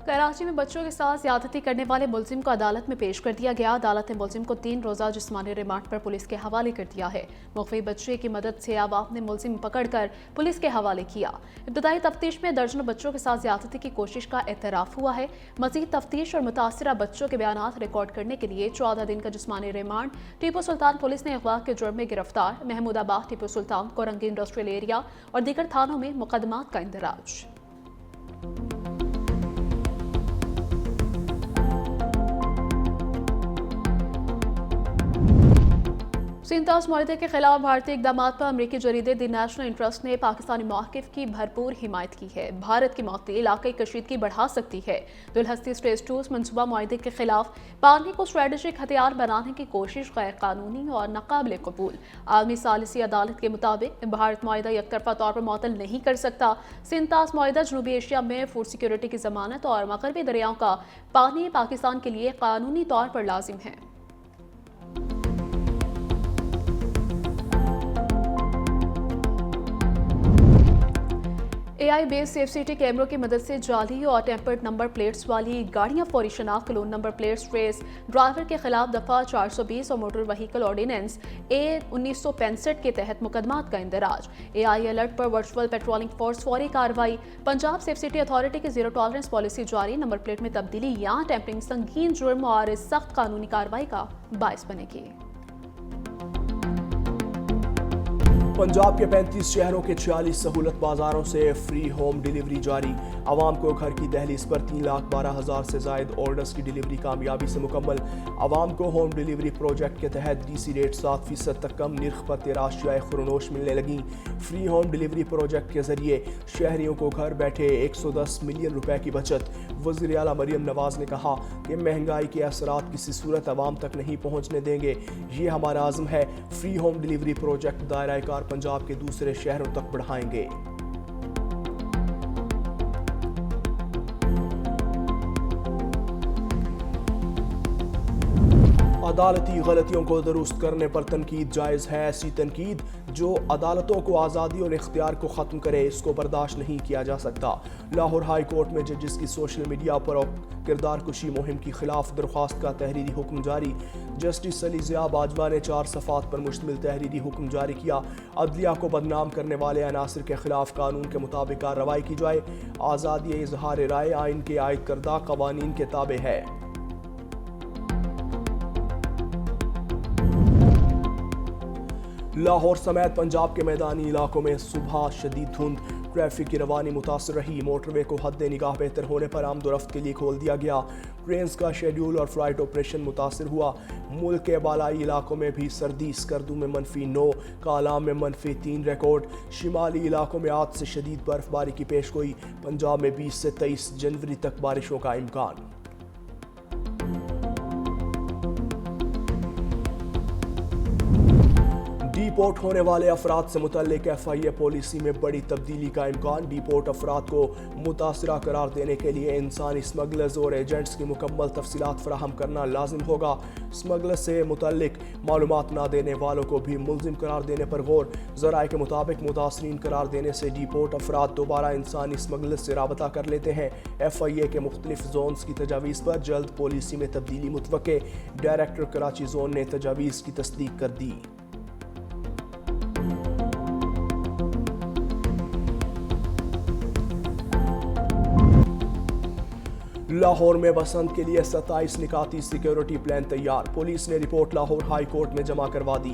कराची में बच्चों के साथ ज्यादती करने वाले मुलजिम को अदालत में पेश कर दिया गया। अदालत ने मुलजिम को 3 रोज़ा जिस्मानी रिमांड पर पुलिस के हवाले कर दिया है। मुख्तलिफ बच्चे की मदद से अवाम ने मुलजिम पकड़कर पुलिस के हवाले किया। इब्तदाई तफ्तीश में दर्जनों बच्चों के साथ ज्यादती की कोशिश का एतराफ़ हुआ है। मज़ीद तफ्तीश और मुतासिरा बच्चों के बयानात रिकॉर्ड करने के लिए 14 दिन का जिस्मानी रिमांड टीपू सुल्तान पुलिस ने अगवा के जुर्म में गिरफ्तार महमूदाबाद, टीपू सुल्तान, कोरंगी इंडस्ट्रियल एरिया और दीगर थानों में मुकदमात का इंदराज। सिंतास मुआहदे के खिलाफ भारतीय इकदाम पर अमरीकी जरीदे द नेशनल इंटरेस्ट ने पाकिस्तानी मौक़िफ़ की भरपूर हिमायत की है। भारत की मौत इलाक़ाई कशीदगी बढ़ा सकती है। दुलहस्ती स्टेज 2 मनसूबा मुआहदे के खिलाफ पानी को स्ट्रेटेजिक हथियार बनाने की कोशिश गैर कानूनी और नाकाबिल कबूल। आलमी सालिसी अदालत के मुताबिक भारत मुआहदा यकतरफा तौर पर मुअत्तल नहीं कर सकता। सिंतास मुआहदा जनूबी एशिया में फूड सिक्योरिटी की ज़मानत और मगरबी दरियाओं का पानी पाकिस्तान के लिए कानूनी तौर पर लाजिम है। AI बेस्ड सेफ सिटी कैमरों की मदद से जाली और टेम्पर्ड नंबर प्लेट्स वाली गाड़ियां फौरी शनाख्त, clone number plates trace driver के खिलाफ दफा 420 और मोटर व्हीकल ऑर्डिनेंस A 1965 के तहत मुकदमात का इंदराज। AI अलर्ट पर वर्चुअल पेट्रोलिंग फोर्स फौरी कार्रवाई। पंजाब सेफ सिटी अथॉरिटी की जीरो टॉलरेंस पॉलिसी जारी। नंबर प्लेट में तब्दीली या टेम्परिंग संगीन जुर्म और सख्त कानूनी कार्रवाई का बायस बनेगी। पंजाब के 35 शहरों के 46 सहूलत बाजारों से फ्री होम डिलीवरी जारी। आवाम को घर की दहलीज पर 3,12,000 से जायद ऑर्डर्स की डिलीवरी कामयाबी से मुकम्मल। आवाम को होम डिलीवरी प्रोजेक्ट के तहत DC रेट 7% तक कम निर्ख पर 13 अशियाए खुरनोश मिलने लगी। फ्री होम डिलीवरी प्रोजेक्ट के जरिए शहरियों को घर बैठे 110 मिलियन रुपए की बचत। वज़ीर आला मरियम नवाज ने कहा कि महंगाई के असरात किसी सूरत आवाम तक नहीं पहुँचने देंगे। ये हमारा आज़म है। फ्री होम डिलीवरी प्रोजेक्ट दायरा कार पंजाब के दूसरे शहरों तक बढ़ाएंगे। अदालती गलतियों को दुरुस्त करने पर तनकीद जायज़ है। ऐसी तनकीद जो अदालतों को आज़ादी और इख्तियार को ख़त्म करे, इसको बर्दाश्त नहीं किया जा सकता। लाहौर हाई कोर्ट में जजिस की सोशल मीडिया पर किरदार कुशी मुहिम की खिलाफ दरख्वास्त का तहरीरी हुक्म जारी। जस्टिस अली ज़िया बाजवा ने 4 सफ़ात पर मुश्तमिल तहरीरी हुक्म जारी किया। अदलिया को बदनाम करने वाले अनासिर के खिलाफ कानून के मुताबिक कार्रवाई की जाए। आज़ादी इज़हार राय आइन के आयद करदा कवानीन के ताबे है। लाहौर समेत पंजाब के मैदानी इलाकों में सुबह शदीद धुंध, ट्रैफिक की रवानी मुतासर रही। मोटरवे को हद निगाह बेहतर होने पर आमदोरफ्त के लिए खोल दिया गया। ट्रेन्स का शेड्यूल और फ्लाइट ऑपरेशन मुतासर हुआ। मुल्क के बालाई इलाकों में भी सर्दी, स्कर्दू में -9, कालाम में -3 रिकॉर्ड। शिमाली इलाकों में आज से शदीद बर्फबारी की पेशगोई। पंजाब में 20 से 23 जनवरी तक बारिशों का इम्कान। डिपोर्ट होने वाले अफराद से मुतल्लिक FIA पॉलिसी में बड़ी तब्दीली का इम्कान। डिपोर्ट अफराद को मुतासरा करार देने के लिए इंसानी स्मगलर्स और एजेंट्स की मुकम्मल तफसीलात फराहम करना लाजिम होगा। स्मगलर से मुतल्लिक मालूमात ना देने वालों को भी मुलजिम करार देने पर गौर। ज़राए के मुताबिक मुतासरीन करार देने से डिपोर्ट अफराद दोबारा इंसानी स्मगलर से राबता कर लेते हैं। FIA के मुख्तलिफ जोन्स की तजावीज़ पर जल्द पॉलिसी में तब्दीली मुतवक्के। डायरेक्टर कराची जोन ने तजावीज़ की तस्दीक कर दी। लाहौर में बसंत के लिए 27 निकाती सिक्योरिटी प्लान तैयार। पुलिस ने रिपोर्ट लाहौर हाई कोर्ट में जमा करवा दी।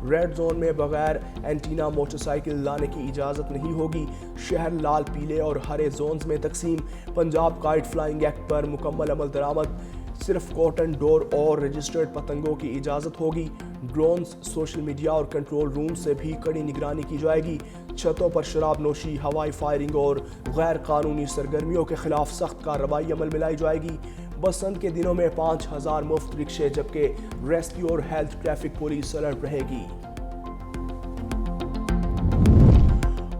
रेड जोन में बगैर एंटीना मोटरसाइकिल लाने की इजाज़त नहीं होगी। शहर लाल, पीले और हरे जोन्स में तकसीम। पंजाब काइट फ्लाइंग एक्ट पर मुकम्मल अमल दरामद। सिर्फ कॉटन डोर और रजिस्टर्ड पतंगों की इजाज़त होगी। ड्रोन्स, सोशल मीडिया और कंट्रोल रूम से भी कड़ी निगरानी की जाएगी। छतों पर शराब नोशी, हवाई फायरिंग और गैर कानूनी सरगर्मियों के खिलाफ सख्त कार्रवाई अमल में लाई जाएगी। बसंत के दिनों में 5,000 मुफ्त रिक्शे, जबकि रेस्क्यू और हेल्थ ट्रैफिक पुलिस अलर्ट रहेगी।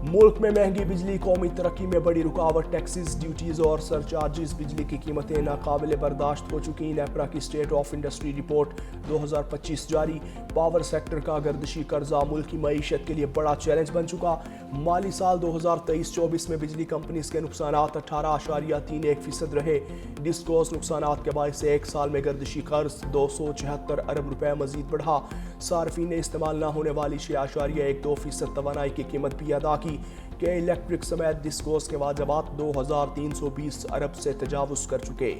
मुल्क में महंगी बिजली कौमी तरक्की में बड़ी रुकावट। टैक्सेस, ड्यूटीज और सरचार्जेस बिजली की कीमतें नाकाबिले बर्दाश्त हो चुकी। नेपरा की स्टेट ऑफ इंडस्ट्री रिपोर्ट 2025 जारी। पावर सेक्टर का गर्दिशी कर्जा मुल्क की मईशत के लिए बड़ा चैलेंज बन चुका। माली साल 2023-24 में बिजली कंपनीज के नुकसानात 18.31% रहे। डिस्कोस नुकसानात के बायस एक साल में गर्दिशी कर्ज 276 अरब रुपए मजीद बढ़ा। सार्फिन ने इस्तेमाल न होने वाली 6.12% तवानाई की कीमत भी अदा की। के इलेक्ट्रिक समेत डिस्कोस के वाजबात 2320 अरब से तजावुज कर चुके।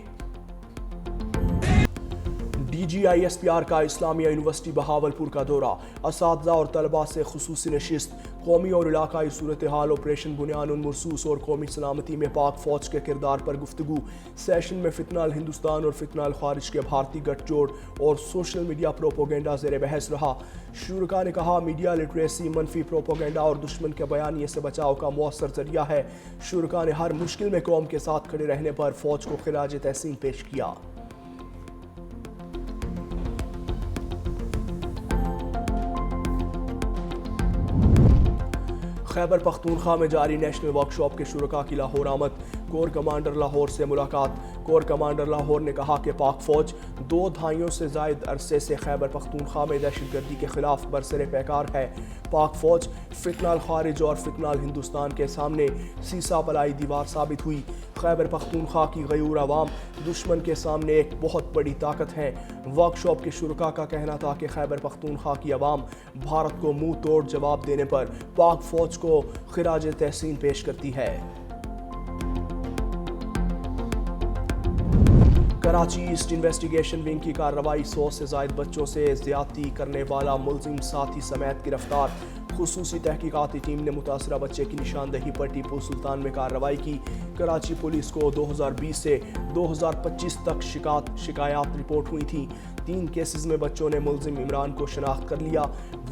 DGISPR का इस्लामिया यूनिवर्सिटी बहावलपुर का दौरा, असातिज़ा और तलबा से खुसूसी नशिस्त, कौमी और इलाकाई सूरत हाल, ऑपरेशन बुनियानुल मरसूस और कौमी सलामती में पाक फौज के किरदार पर गुफ्तगू। सेशन में फितनाल हिंदुस्तान और फितनाल खारिज के भारतीय गठजोड़ और सोशल मीडिया प्रोपोगेंडा ज़ेर बहस रहा। शुरका ने कहा, मीडिया लिटरेसी मनफी प्रोपोगेंडा और दुश्मन के बयानिए से बचाव का मौसर जरिया है। शुरका ने हर मुश्किल में कौम के साथ खड़े रहने पर फौज को खिराज तहसीन पेश किया। खैबर पख्तूनख्वा में जारी नेशनल वर्कशॉप के शुरका की लाहौर आमद, कोर कमांडर लाहौर से मुलाकात। कोर कमांडर लाहौर ने कहा कि पाक फौज 2 दहाइयों से जायद अरसे से खैबर पख्तूनख्वा में दहशतगर्दी के खिलाफ बरसरे पैकार है। पाक फौज फितनाल खारिज और फितनाल हिंदुस्तान के सामने सीसा पलाई दीवार साबित हुई। खैबर पख्तूनख्वा की गयूर अवाम दुश्मन के सामने एक बहुत बड़ी ताकत है। वर्कशॉप के शुरका का कहना था कि खैबर पख्तूनख्वा की अवाम भारत को मुंह तोड़ जवाब देने पर पाक फौज को खिराज तहसीन पेश करती है। कराची ईस्ट इन्वेस्टिगेशन विंग की कार्रवाई, 100 से जायद बच्चों से ज्यादती करने वाला मुलजिम साथी समेत गिरफ्तार। खुसूसी तहकीकाती टीम ने मुतासरा बच्चे की निशानदही पर टीपू सुल्तान में कार्रवाई की। कराची पुलिस को 2020 से 2025 तक शिकायत रिपोर्ट हुई थी। 3 केसेस में बच्चों ने मुलजिम इमरान को शनाख्त कर लिया।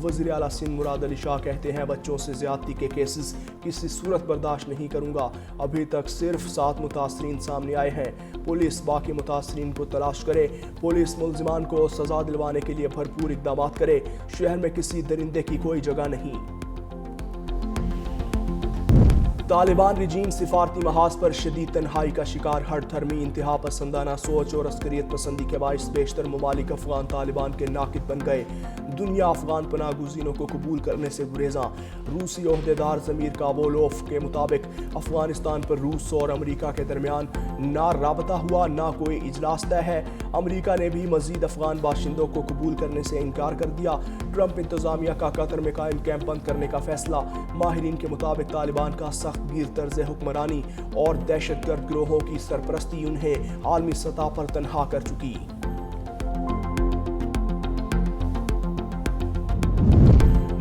वज़ीर आला सिंध मुराद अली शाह कहते हैं, बच्चों से ज्यादती के केसेस किसी सूरत बर्दाश्त नहीं करूंगा। अभी तक सिर्फ 7 मुतासरीन सामने आए हैं। पुलिस बाकी मुतासरीन को तलाश करे। पुलिस मुलजिमान को सजा दिलवाने के लिए भरपूर इक़दाम करे। शहर में किसी दरिंदे की कोई जगह नहीं। तालिबान रिजीम सिफारती महाज पर शदीद तन्हाई का शिकार, हर धर्मी इंतहा पसंदाना सोच और अस्करियत पसंदी के बायस बेशतर ममालिक अफगान तालिबान के नाकिद बन गए। दुनिया अफगान पनाह गुज़ीनों को कबूल करने से गुरेजा। रूसी ओहदेदार ज़मीर काबोलोफ के मुताबिक अफगानिस्तान पर रूस और अमरीका के दरमियान ना राबता हुआ ना कोई इजलास तय है। अमरीका ने भी मजीद अफगान बाशिंदों को कबूल करने से इनकार कर दिया। ट्रंप इंतजामिया का कतर में कायम कैंप बंद करने का फैसला। माहिरीन के मुताबिक तालिबान का सख्त गिर तर्ज हुक्मरानी और दहशतगर्द गिरोहों की सरपरस्ती उन्हें आलमी सतह पर तनहा कर चुकी।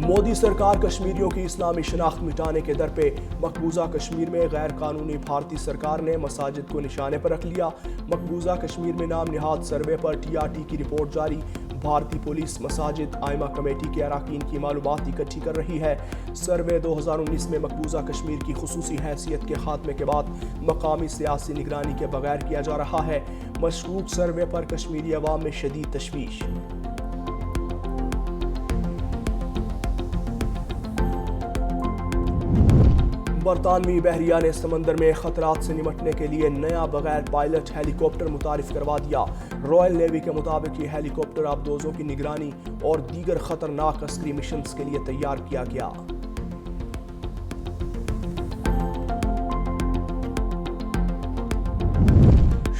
मोदी सरकार कश्मीरियों की इस्लामी शनाख्त मिटाने के दर पे। मकबूजा कश्मीर में गैर कानूनी भारतीय सरकार ने मसाजिद को निशाने पर रख लिया। मकबूजा कश्मीर में नाम निहाद सर्वे पर TRT की रिपोर्ट जारी। भारतीय पुलिस मसाजिद आइमा कमेटी के अरकान की मालूमात इकट्ठी कर रही है। सर्वे 2019 में मकबूजा कश्मीर की खुसूसी हैसियत के खात्मे के बाद मकामी सियासी निगरानी के बगैर किया जा रहा है। मशकूक सर्वे पर कश्मीरी अवाम में शदीद तशवीश। बरतानवी बहरिया ने समंदर में खतरात से निपटने के लिए नया बगैर पायलट हेलीकॉप्टर मुतारिफ करवा दिया। रॉयल नेवी के मुताबिक ये हेलीकॉप्टर आबदोजों की निगरानी और दीगर खतरनाक अस्करी मिशंस के लिए तैयार किया गया।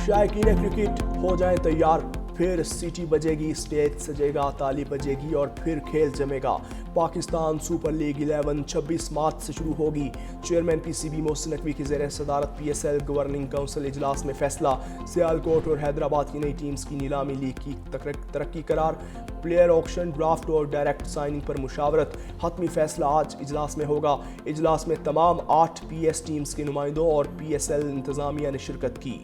शायकीन क्रिकेट हो जाएं तैयार, फिर सीटी बजेगी, स्टेज सजेगा, ताली बजेगी और फिर खेल जमेगा। पाकिस्तान सुपर लीग 11 26 मार्च से शुरू होगी। चेयरमैन PCB मोहसिन नकवी की ज़ेर सदारत PSL गवर्निंग काउंसिल इजलास में फैसला। सियालकोट और हैदराबाद की नई टीम्स की नीलामी लीग की तरक्की करार। प्लेयर ऑक्शन, ड्राफ्ट और डायरेक्ट साइनिंग पर मुशावरत। हतमी फैसला आज इजलास में होगा। इजलास में तमाम 8 PS टीम्स के नुमाइंदों और PSL इंतजामिया ने शिरकत की।